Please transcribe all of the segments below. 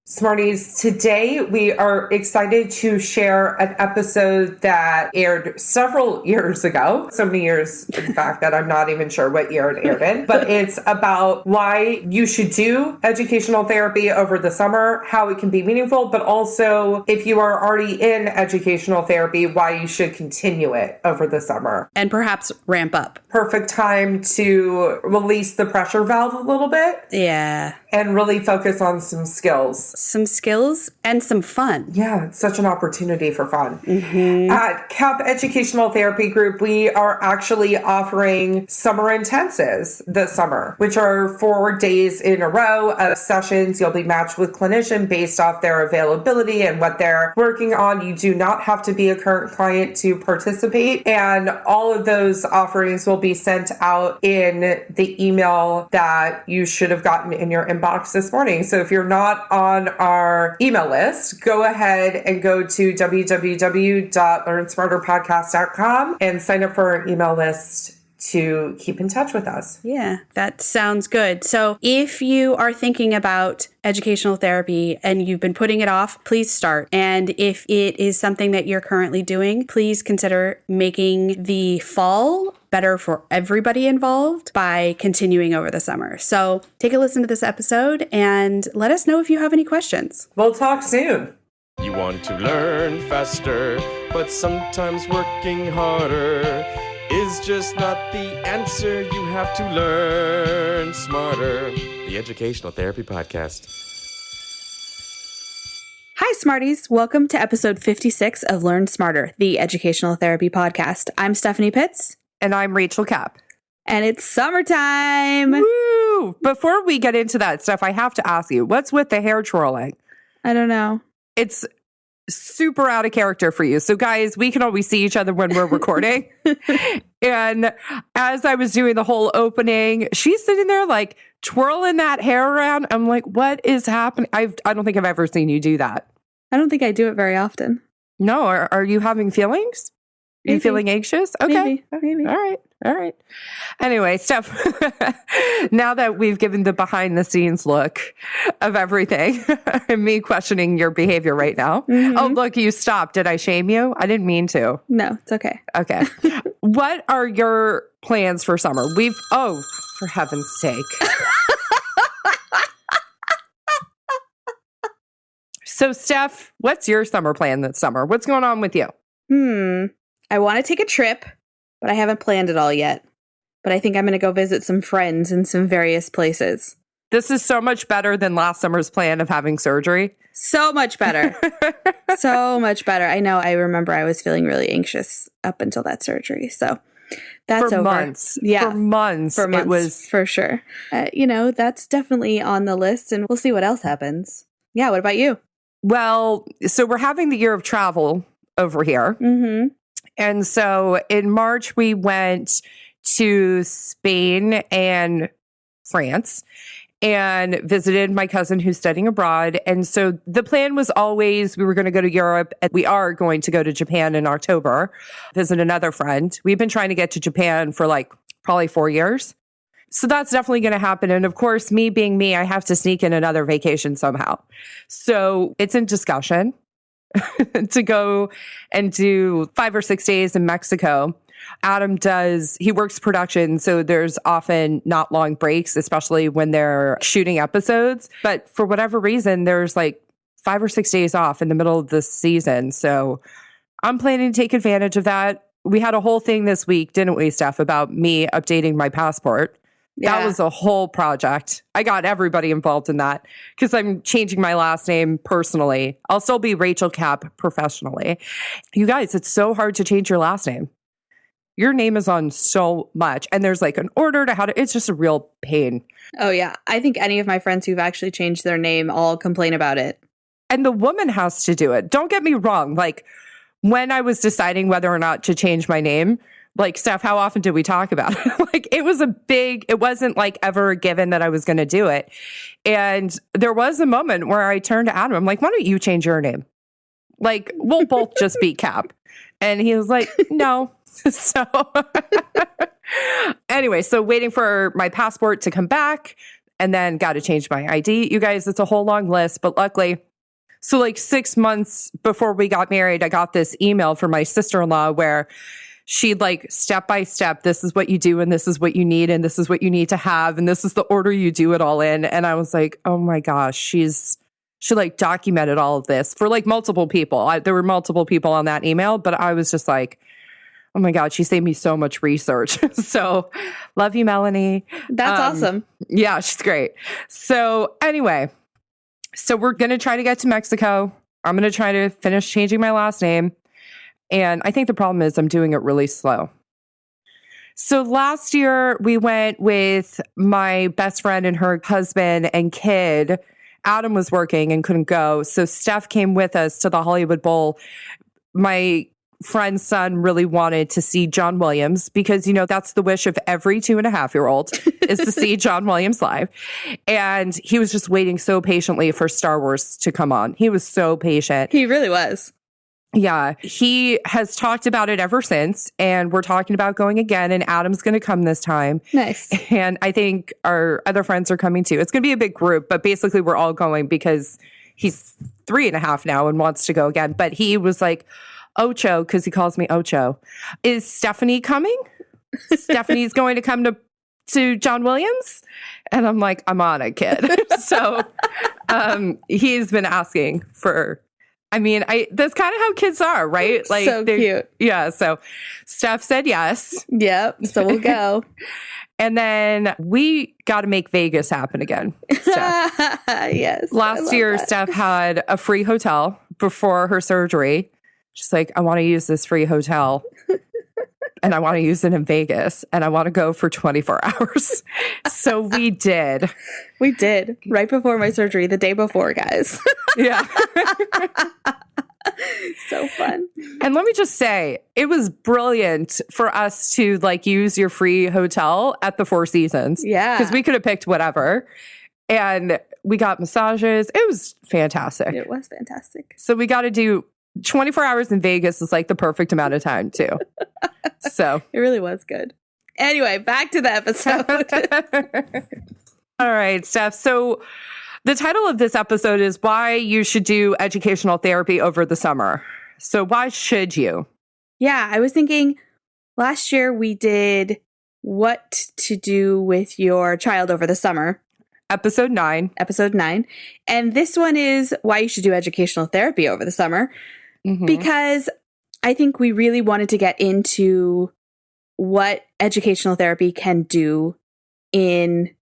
Smarties, today we are excited to share an episode that aired several years ago. So many years, in fact, that I'm not even sure what year it aired in. But it's about why you should do educational therapy over the summer, how it can be meaningful, but also if you are already in educational therapy, why you should continue it over the summer. And perhaps ramp up. Perfect time to release the pressure valve a little bit. Yeah. And really focus on some skills. Some skills and some fun. Yeah, it's such an opportunity for fun. At Kapp Educational Therapy Group, we are actually offering summer intensives this summer, which are 4 days in a row of sessions. You'll be matched with clinician based off their availability and what they're working on. You do not have to be a current client to participate. And all of those offerings will be sent out in the email that you should have gotten in your inbox this morning. So if you're not on our email list, go ahead and go to www.learnsmarterpodcast.com and sign up for our email list to keep in touch with us. Yeah, that sounds good. So if you are thinking about educational therapy and you've been putting it off, please start. And if it is something that you're currently doing, please consider making the fall better for everybody involved by continuing over the summer. So take a listen to this episode and let us know if you have any questions. We'll talk soon. You want to learn faster, but sometimes working harder is just not the answer. You have to learn smarter. The Educational Therapy Podcast. Hi, Smarties. Welcome to episode 56 of Learn Smarter, the Educational Therapy Podcast. I'm Stephanie Pitts. And I'm Rachel Kapp. And it's summertime. Woo! Before we get into that stuff, I have to ask you, what's with the hair twirling? I don't know. It's super out of character for you. So guys, we can always see each other when we're recording. And as I was doing the whole opening, she's sitting there like twirling that hair around. I'm like, what is happening? I don't think I've ever seen you do that. I don't think I do it very often. No. Are you having feelings? Are you feeling anxious? Okay. Maybe. All right. Anyway, Steph, now that we've given the behind the scenes look of everything, and me questioning your behavior right now. Oh, look, you stopped. Did I shame you? I didn't mean to. No, it's okay. Okay. What are your plans for summer? For heaven's sake. So, Steph, what's your summer plan this summer? What's going on with you? I want to take a trip, but I haven't planned it all yet. But I think I'm going to go visit some friends in some various places. This is so much better than last summer's plan of having surgery. So much better. So much better. I know. I remember I was feeling really anxious up until that surgery. So that's for over. Months. Yeah. For months. It was for sure. That's definitely on the list, and we'll see what else happens. Yeah. What about you? Well, so we're having the year of travel over here. And so in March, we went to Spain and France and visited my cousin who's studying abroad. And so the plan was always we were going to go to Europe, and we are going to go to Japan in October, visit another friend. We've been trying to get to Japan for probably 4 years. So that's definitely going to happen. And of course, me being me, I have to sneak in another vacation somehow. So it's in discussion to go and do 5 or 6 days in Mexico. Adam he works production, so there's often not long breaks, especially when they're shooting episodes. But for whatever reason, there's 5 or 6 days off in the middle of the season. So I'm planning to take advantage of that. We had a whole thing this week, didn't we, Steph, about me updating my passport. Yeah. That was a whole project. I got everybody involved in that because I'm changing my last name personally. I'll still be Rachel Kapp professionally. You guys, it's so hard to change your last name. Your name is on so much, and there's an order to it's just a real pain. Oh, yeah. I think any of my friends who've actually changed their name all complain about it. And the woman has to do it. Don't get me wrong. When I was deciding whether or not to change my name, Steph, how often did we talk about it? It was it wasn't ever a given that I was going to do it. And there was a moment where I turned to Adam. I'm like, why don't you change your name? We'll both just be Kapp. And he was like, no. So anyway, so waiting for my passport to come back. and then got to change my ID. You guys, it's a whole long list, but luckily, so like 6 months before we got married, I got this email from my sister-in-law where she'd like step by step, this is what you do and this is what you need and this is what you need to have and this is the order you do it all in. And I was like, oh my gosh, she like documented all of this for like multiple people. There were multiple people on that email, but I was just like, oh my God, she saved me so much research. So love you, Melanie. That's awesome. Yeah, she's great. So anyway, so we're going to try to get to Mexico. I'm going to try to finish changing my last name. And I think the problem is I'm doing it really slow. So last year we went with my best friend and her husband and kid. Adam was working and couldn't go. So Steph came with us to the Hollywood Bowl. My friend's son really wanted to see John Williams because, you know, that's the wish of every 2.5-year-old is to see John Williams live. And he was just waiting so patiently for Star Wars to come on. He was so patient. He really was. Yeah, he has talked about it ever since, and we're talking about going again, and Adam's going to come this time. Nice. And I think our other friends are coming too. It's going to be a big group, but basically we're all going because he's 3.5 now and wants to go again. But he was like, Ocho, because he calls me Ocho. Is Stephanie coming? Stephanie's going to come to John Williams? And I'm like, I'm on it, kid. So he's been asking for... I mean, that's kind of how kids are, right? Like, so cute. Yeah. So Steph said yes. Yep. So we'll go. And then we got to make Vegas happen again, Steph. Yes. Last year, Steph had a free hotel before her surgery. She's like, I want to use this free hotel. And I want to use it in Vegas. And I want to go for 24 hours. So we did. We did. Right before my surgery, the day before, guys. Yeah. So fun. And let me just say, it was brilliant for us to like use your free hotel at the Four Seasons. Yeah. Because we could have picked whatever. And we got massages. It was fantastic. It was fantastic. So we got to do 24 hours in Vegas is like the perfect amount of time too. So it really was good. Anyway, back to the episode. All right, Steph. So the title of this episode is why you should do educational therapy over the summer. So why should you? Yeah, I was thinking last year we did what to do with your child over the summer. Episode 9. And this one is why you should do educational therapy over the summer. Mm-hmm. Because I think we really wanted to get into what educational therapy can do in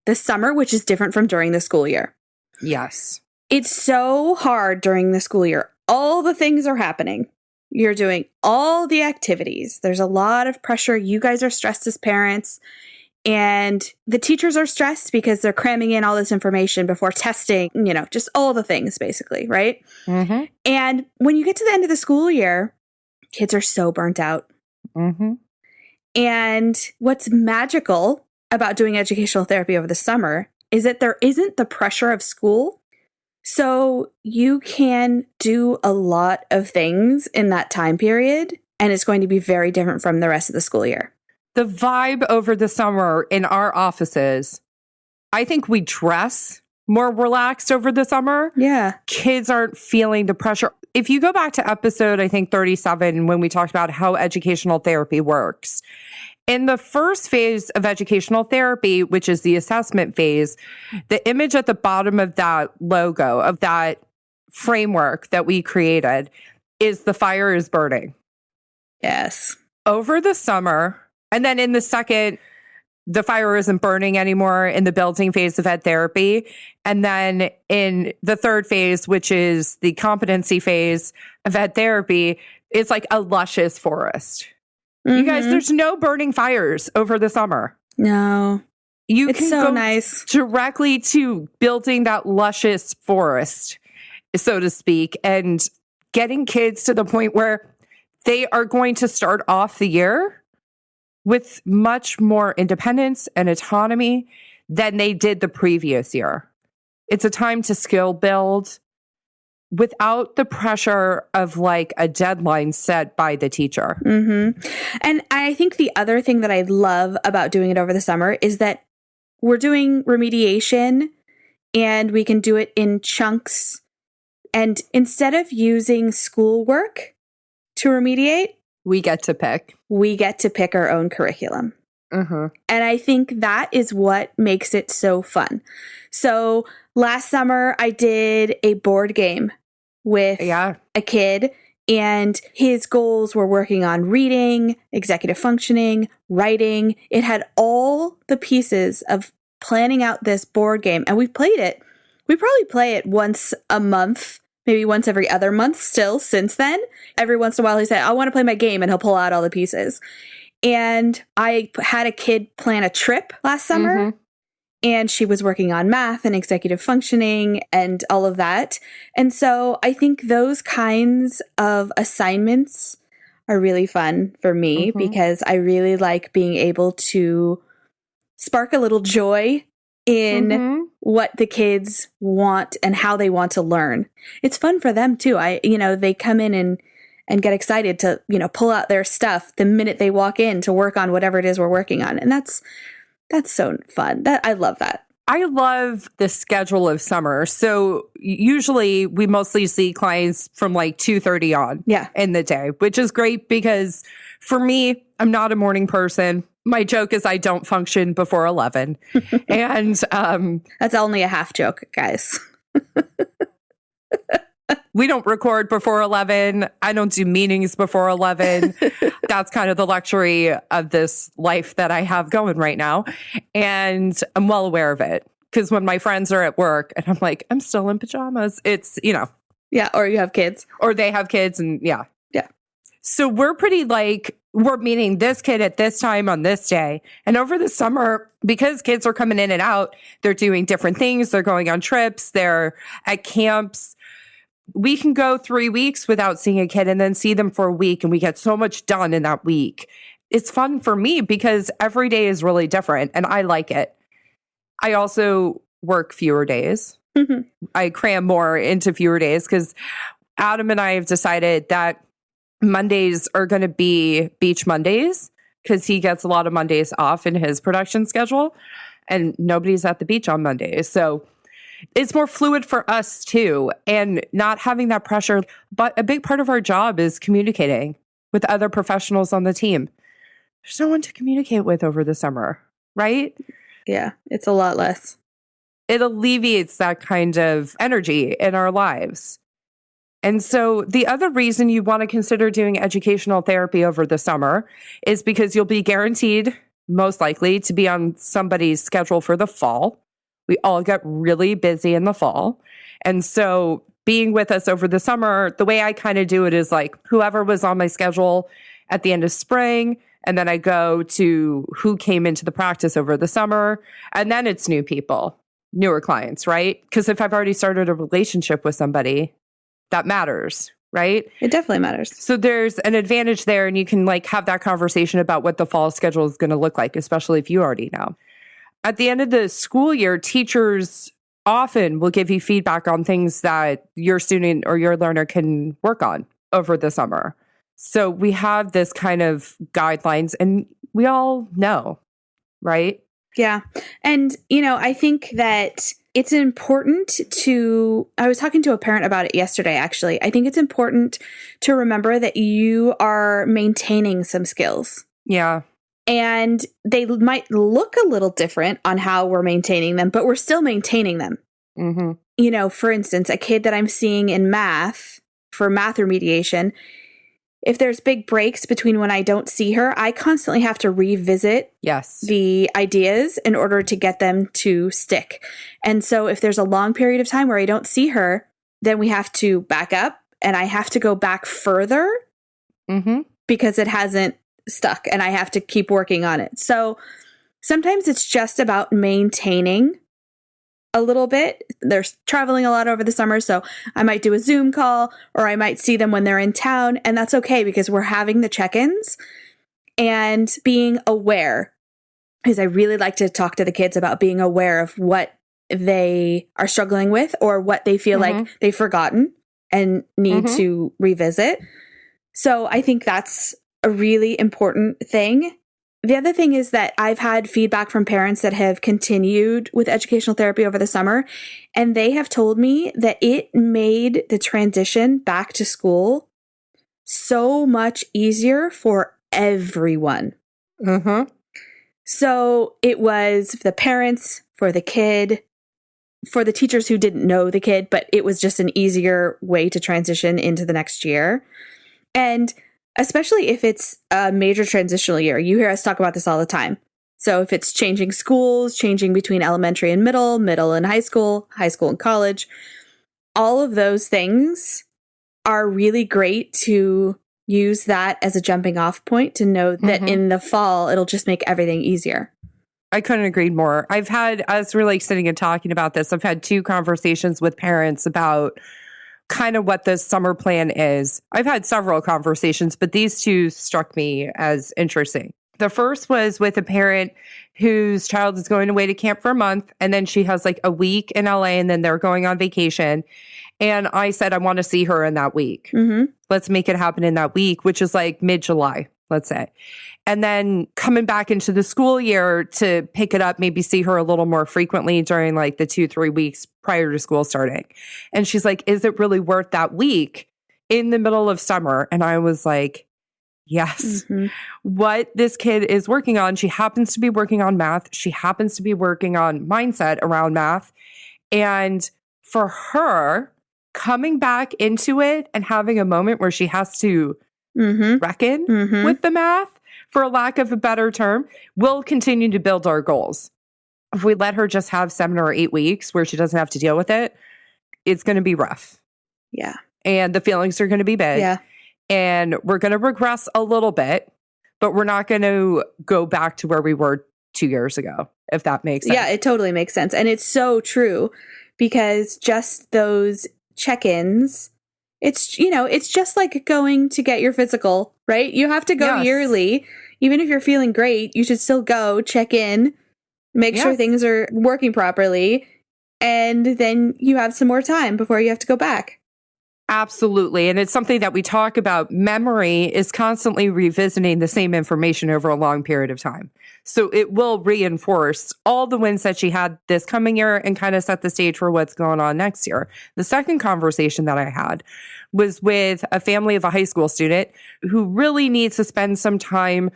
the summer, which is different from during the school year. Yes. It's so hard during the school year. All the things are happening. You're doing all the activities. There's a lot of pressure. You guys are stressed as parents. And the teachers are stressed because they're cramming in all this information before testing, you know, just all the things basically, right? Mm-hmm. And when you get to the end of the school year, kids are so burnt out. Mm-hmm. And what's magical about doing educational therapy over the summer is that there isn't the pressure of school. So you can do a lot of things in that time period, and it's going to be very different from the rest of the school year. The vibe over the summer in our offices, I think we dress more relaxed over the summer. Yeah. Kids aren't feeling the pressure. If you go back to episode, I think 37, when we talked about how educational therapy works, in the first phase of educational therapy, which is the assessment phase, the image at the bottom of that logo, of that framework that we created, is the fire is burning. Yes. Over the summer, and then in the second, the fire isn't burning anymore in the building phase of ed therapy. And then in the third phase, which is the competency phase of ed therapy, it's like a luscious forest. Mm-hmm. You guys, there's no burning fires over the summer. No. It's can so go nice. Directly to building that luscious forest, so to speak, and getting kids to the point where they are going to start off the year with much more independence and autonomy than they did the previous year. It's a time to skill build without the pressure of like a deadline set by the teacher. Mm-hmm. And I think the other thing that I love about doing it over the summer is that we're doing remediation and we can do it in chunks. And instead of using schoolwork to remediate, we get to pick. We get to pick our own curriculum. Mm-hmm. And I think that is what makes it so fun. So last summer, I did a board game with a kid, and his goals were working on reading, executive functioning, writing. It had all the pieces of planning out this board game, and we played it. We probably play it once a month, maybe once every other month still since then. Every once in a while, he said, I want to play my game, and he'll pull out all the pieces. And I had a kid plan a trip last summer, and she was working on math and executive functioning and all of that. And so I think those kinds of assignments are really fun for me because I really like being able to spark a little joy in what the kids want and how they want to learn. It's fun for them too. They come in and get excited to, pull out their stuff the minute they walk in to work on whatever it is we're working on. And that's so fun. I love that. I love the schedule of summer. So usually we mostly see clients from like 2:30 on in the day, which is great because for me, I'm not a morning person. My joke is I don't function before 11. And that's only a half joke, guys. We don't record before 11. I don't do meetings before 11. That's kind of the luxury of this life that I have going right now. And I'm well aware of it because when my friends are at work and I'm like, I'm still in pajamas, it's, Yeah, or you have kids. Or they have kids and yeah. So we're pretty we're meeting this kid at this time on this day. And over the summer, because kids are coming in and out, they're doing different things. They're going on trips. They're at camps. We can go 3 weeks without seeing a kid and then see them for a week. And we get so much done in that week. It's fun for me because every day is really different and I like it. I also work fewer days. I cram more into fewer days because Adam and I have decided that Mondays are going to be beach Mondays because he gets a lot of Mondays off in his production schedule and nobody's at the beach on Mondays. So it's more fluid for us too and not having that pressure. But a big part of our job is communicating with other professionals on the team. There's no one to communicate with over the summer, right? Yeah, it's a lot less. It alleviates that kind of energy in our lives. And so the other reason you want to consider doing educational therapy over the summer is because you'll be guaranteed, most likely, to be on somebody's schedule for the fall. We all get really busy in the fall. And so being with us over the summer, the way I kind of do it is like whoever was on my schedule at the end of spring, and then I go to who came into the practice over the summer, and then it's new people, newer clients, right? Because if I've already started a relationship with somebody, that matters, right? It definitely matters. So there's an advantage there, and you can have that conversation about what the fall schedule is going to look like, especially if you already know. At the end of the school year, teachers often will give you feedback on things that your student or your learner can work on over the summer. So we have this kind of guidelines, and we all know, right? Yeah. And, I think that it's important I was talking to a parent about it yesterday, actually. I think it's important to remember that you are maintaining some skills. Yeah. And they might look a little different on how we're maintaining them, but we're still maintaining them. For instance, a kid that I'm seeing in math for math remediation, if there's big breaks between when I don't see her, I constantly have to revisit the ideas in order to get them to stick. And so if there's a long period of time where I don't see her, then we have to back up and I have to go back further because it hasn't stuck and I have to keep working on it. So sometimes it's just about maintaining a little bit. They're traveling a lot over the summer, so I might do a Zoom call or I might see them when they're in town, and that's okay because we're having the check-ins and being aware. Because I really like to talk to the kids about being aware of what they are struggling with or what they feel like they've forgotten and need to revisit. So I think that's a really important thing. The other thing is that I've had feedback from parents that have continued with educational therapy over the summer, and they have told me that it made the transition back to school so much easier for everyone. Mm-hmm. So it was the parents, for the kid, for the teachers who didn't know the kid, but it was just an easier way to transition into the next year. And especially if it's a major transitional year, you hear us talk about this all the time. So if it's changing schools, changing between elementary and middle and high school and college, all of those things are really great to use that as a jumping off point to know that in the fall, it'll just make everything easier. I couldn't agree more. I've had, as we're like sitting and talking about this, I've had 2 conversations with parents about kind of what the summer plan is. I've had several conversations, but these 2 struck me as interesting. The first was with a parent whose child is going away to camp for a month, and then she has like a week in LA, and then they're going on vacation. And I said, I want to see her in that week. Mm-hmm. Let's make it happen in that week, which is like mid-July, let's say. And then coming back into the school year to pick it up, maybe see her a little more frequently during like the 2-3 weeks prior to school starting. And she's like, is it really worth that week in the middle of summer? And I was like, yes. Mm-hmm. What this kid is working on, she happens to be working on math. She happens to be working on mindset around math. And for her, coming back into it and having a moment where she has to reckon with the math, for lack of a better term, will continue to build our goals. If we let her just have 7 or 8 weeks where she doesn't have to deal with it, it's going to be rough. Yeah. And the feelings are going to be big. Yeah. And we're going to regress a little bit, but we're not going to go back to where we were 2 years ago, if that makes sense. Yeah, it totally makes sense. And it's so true because just those check-ins, it's just like going to get your physical, right? You have to go yearly. Even if you're feeling great, you should still go check in, make sure things are working properly, and then you have some more time before you have to go back. Absolutely. And it's something that we talk about. Memory is constantly revisiting the same information over a long period of time. So it will reinforce all the wins that she had this coming year and kind of set the stage for what's going on next year. The second conversation that I had was with a family of a high school student who really needs to spend some time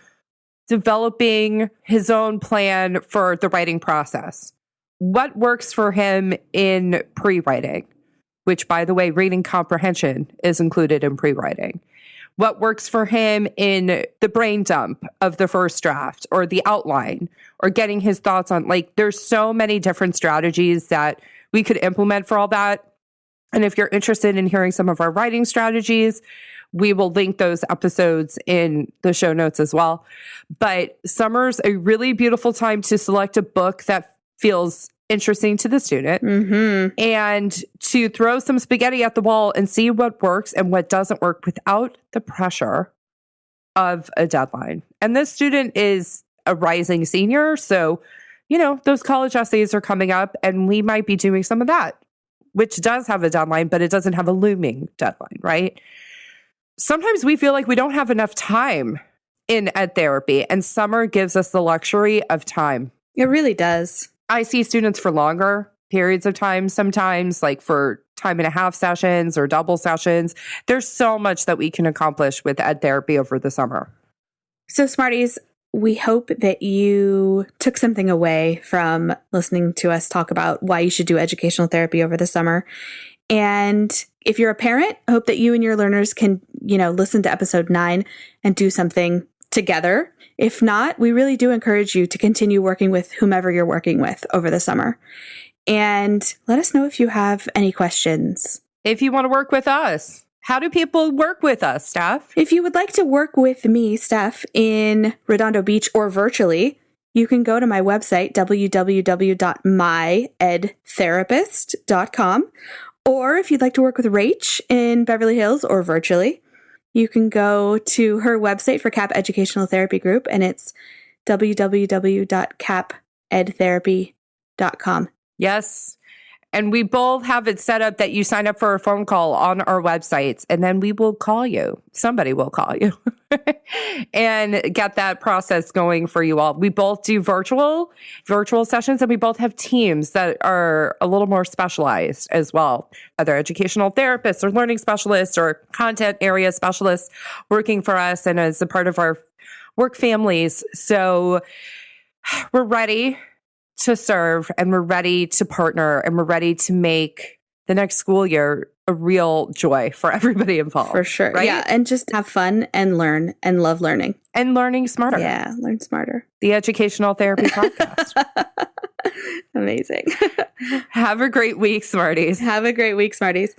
developing his own plan for the writing process. What works for him in pre-writing? Which, by the way, reading comprehension is included in pre-writing. What works for him in the brain dump of the first draft or the outline or getting his thoughts on, like, there's so many different strategies that we could implement for all that. And if you're interested in hearing some of our writing strategies, we will link those episodes in the show notes as well. But summer's a really beautiful time to select a book that feels interesting to the student and to throw some spaghetti at the wall and see what works and what doesn't work without the pressure of a deadline. And this student is a rising senior. So, those college essays are coming up and we might be doing some of that, which does have a deadline, but it doesn't have a looming deadline, right? Sometimes we feel like we don't have enough time in ed therapy, and summer gives us the luxury of time. It really does. I see students for longer periods of time, sometimes like for 1.5 sessions or double sessions. There's so much that we can accomplish with ed therapy over the summer. So Smarties, we hope that you took something away from listening to us talk about why you should do educational therapy over the summer. And if you're a parent, I hope that you and your learners can, listen to episode 9 and do something together. If not, we really do encourage you to continue working with whomever you're working with over the summer. And let us know if you have any questions. If you want to work with us, how do people work with us, Steph? If you would like to work with me, Steph, in Redondo Beach or virtually, you can go to my website, www.myedtherapist.com. Or if you'd like to work with Rach in Beverly Hills or virtually, you can go to her website for Kapp Educational Therapy Group, and it's www.kappedtherapy.com. Yes. And we both have it set up that you sign up for a phone call on our websites, and then we will call you. Somebody will call you and get that process going for you all. We both do virtual sessions, and we both have teams that are a little more specialized as well, either educational therapists or learning specialists or content area specialists working for us and as a part of our work families. So we're ready to serve, and we're ready to partner, and we're ready to make the next school year a real joy for everybody involved. For sure. Right? Yeah. And just have fun and learn and love learning. And learning smarter. Yeah. Learn smarter. The Educational Therapy Podcast. Amazing. Have a great week, Smarties. Have a great week, Smarties.